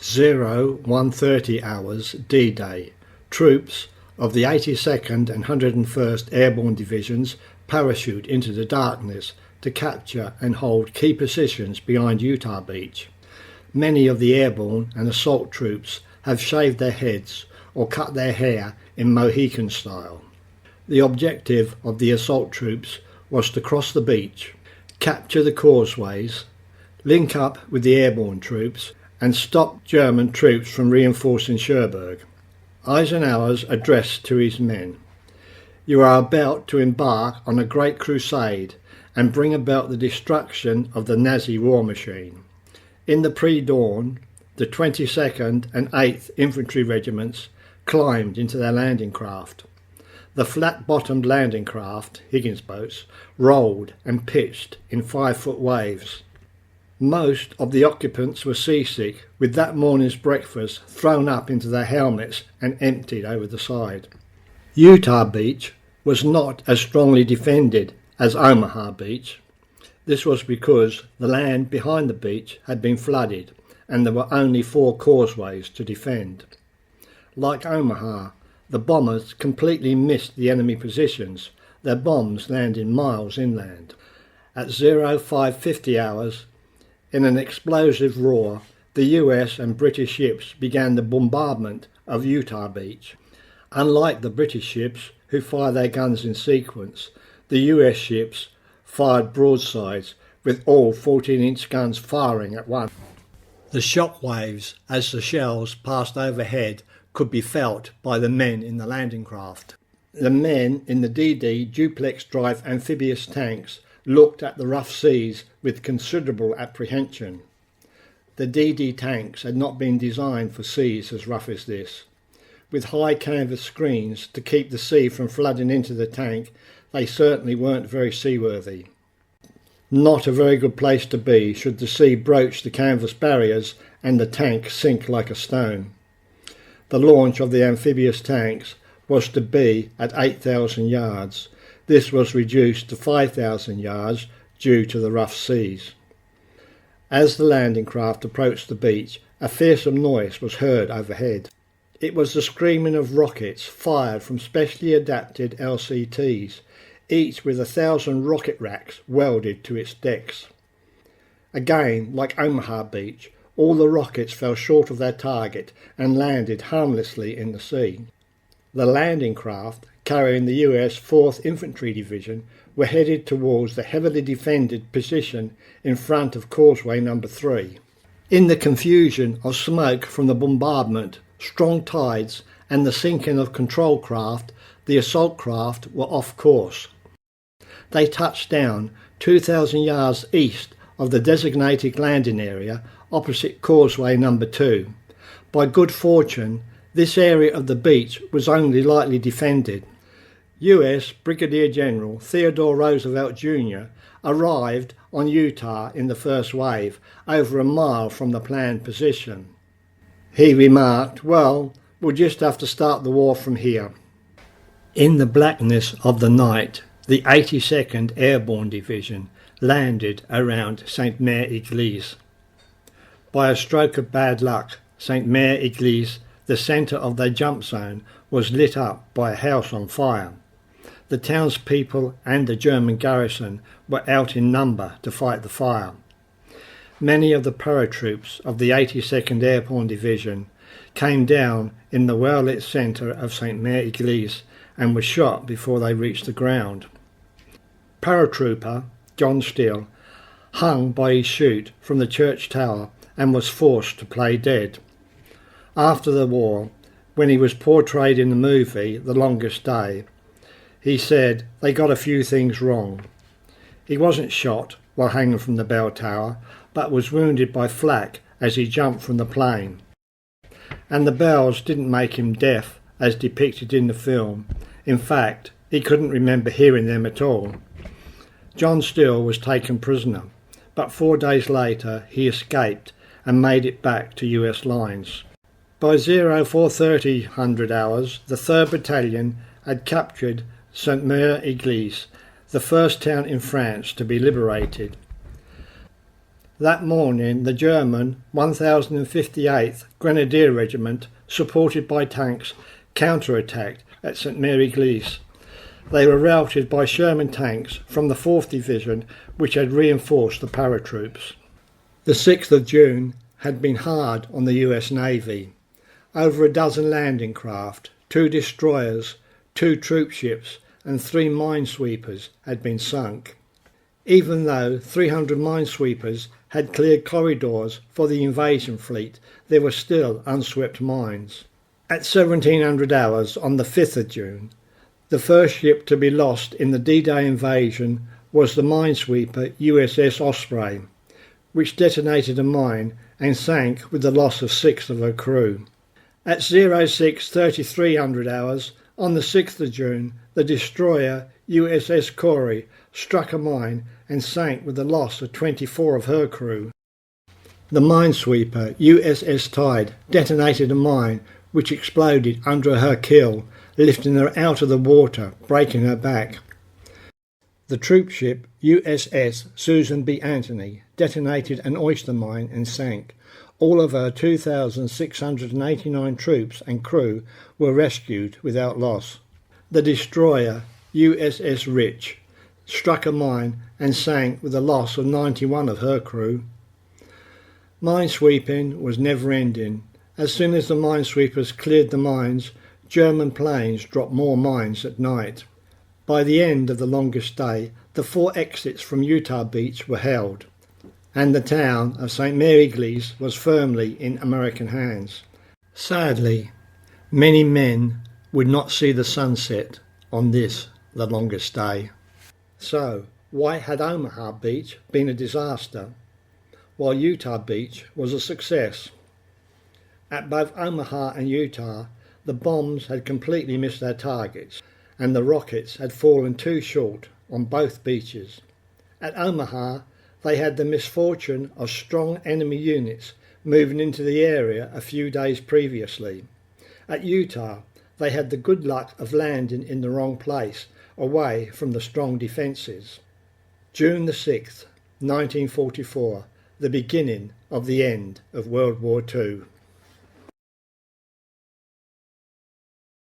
0130 hours D-Day. Troops of the 82nd and 101st Airborne Divisions parachute into the darkness to capture and hold key positions behind Utah Beach. Many of the airborne and assault troops have shaved their heads or cut their hair in Mohican style. The objective of the assault troops was to cross the beach, capture the causeways, link up with the airborne troops, and stop German troops from reinforcing Cherbourg. Eisenhower's address to his men: "You are about to embark on a great crusade and bring about the destruction of the Nazi war machine." In the pre-dawn, the 22nd and 8th Infantry Regiments climbed into their landing craft. The flat-bottomed landing craft, Higgins boats, rolled and pitched in 5-foot waves. Most of the occupants were seasick, with that morning's breakfast thrown up into their helmets and emptied over the side. Utah Beach was not as strongly defended as Omaha Beach. This was because the land behind the beach had been flooded and there were only 4 causeways to defend. Like Omaha, the bombers completely missed the enemy positions, their bombs landing miles inland. At 0550 hours, in an explosive roar, the US and British ships began the bombardment of Utah Beach. Unlike the British ships, who fire their guns in sequence, the US ships fired broadsides with all 14-inch guns firing at once. The shock waves as the shells passed overhead could be felt by the men in the landing craft. The men in the DD duplex drive amphibious tanks looked at the rough seas with considerable apprehension. The DD tanks had not been designed for seas as rough as this. With high canvas screens to keep the sea from flooding into the tank, they certainly weren't very seaworthy. Not a very good place to be should the sea broach the canvas barriers and the tank sink like a stone. The launch of the amphibious tanks was to be at 8,000 yards. This was reduced to 5,000 yards due to the rough seas. As the landing craft approached the beach, a fearsome noise was heard overhead. It was the screaming of rockets fired from specially adapted LCTs, each with 1,000 rocket racks welded to its decks. Again, like Omaha Beach, all the rockets fell short of their target and landed harmlessly in the sea. The landing craft, carrying the US 4th Infantry Division, were headed towards the heavily defended position in front of Causeway No. 3. In the confusion of smoke from the bombardment, strong tides and the sinking of control craft, the assault craft were off course. They touched down 2,000 yards east of the designated landing area opposite Causeway No. 2. By good fortune, this area of the beach was only lightly defended. US Brigadier General Theodore Roosevelt Jr. arrived on Utah in the first wave, over a mile from the planned position. He remarked, "Well, we'll just have to start the war from here." In the blackness of the night, the 82nd Airborne Division landed around Sainte-Mère-Église. By a stroke of bad luck, Sainte-Mère-Église, the centre of their jump zone, was lit up by a house on fire. The townspeople and the German garrison were out in number to fight the fire. Many of the paratroops of the 82nd Airborne Division came down in the well-lit centre of Sainte-Mère-Église and were shot before they reached the ground. Paratrooper John Steele hung by his chute from the church tower and was forced to play dead. After the war, when he was portrayed in the movie The Longest Day, he said they got a few things wrong. He wasn't shot while hanging from the bell tower, but was wounded by flak as he jumped from the plane. And the bells didn't make him deaf as depicted in the film. In fact, he couldn't remember hearing them at all. John Steele was taken prisoner, but 4 days later he escaped and made it back to US lines. By 0430 hours, the 3rd Battalion had captured Sainte-Mère-Église, the first town in France to be liberated. That morning the German 1058th Grenadier Regiment, supported by tanks, counterattacked at Sainte-Mère-Église. They were routed by Sherman tanks from the 4th Division, which had reinforced the paratroops. The 6th of June had been hard on the US Navy. Over a dozen landing craft, 2 destroyers, 2 troop ships and 3 minesweepers had been sunk. Even though 300 minesweepers had cleared corridors for the invasion fleet, there were still unswept mines. At 1700 hours on the 5th of June, the first ship to be lost in the D-Day invasion was the minesweeper USS Osprey, which detonated a mine and sank with the loss of 6 of her crew. At 06:33 hours on the 6th of June, the destroyer USS Corey struck a mine and sank with the loss of 24 of her crew. The minesweeper USS Tide detonated a mine which exploded under her keel, lifting her out of the water, breaking her back. The troop ship USS Susan B. Anthony detonated an oyster mine and sank. All of her 2,689 troops and crew were rescued without loss. The destroyer USS Rich struck a mine and sank with the loss of 91 of her crew. Minesweeping was never ending. As soon as the minesweepers cleared the mines, German planes dropped more mines at night. By the end of the longest day, the 4 exits from Utah Beach were held, and the town of Sainte-Mère-Église was firmly in American hands. Sadly, many men would not see the sunset on this, the longest day. So, why had Omaha Beach been a disaster, while Utah Beach was a success? At both Omaha and Utah, the bombs had completely missed their targets, and the rockets had fallen too short on both beaches. At Omaha, they had the misfortune of strong enemy units moving into the area a few days previously. At Utah, they had the good luck of landing in the wrong place, away from the strong defences. June the 6th, 1944, the beginning of the end of World War II.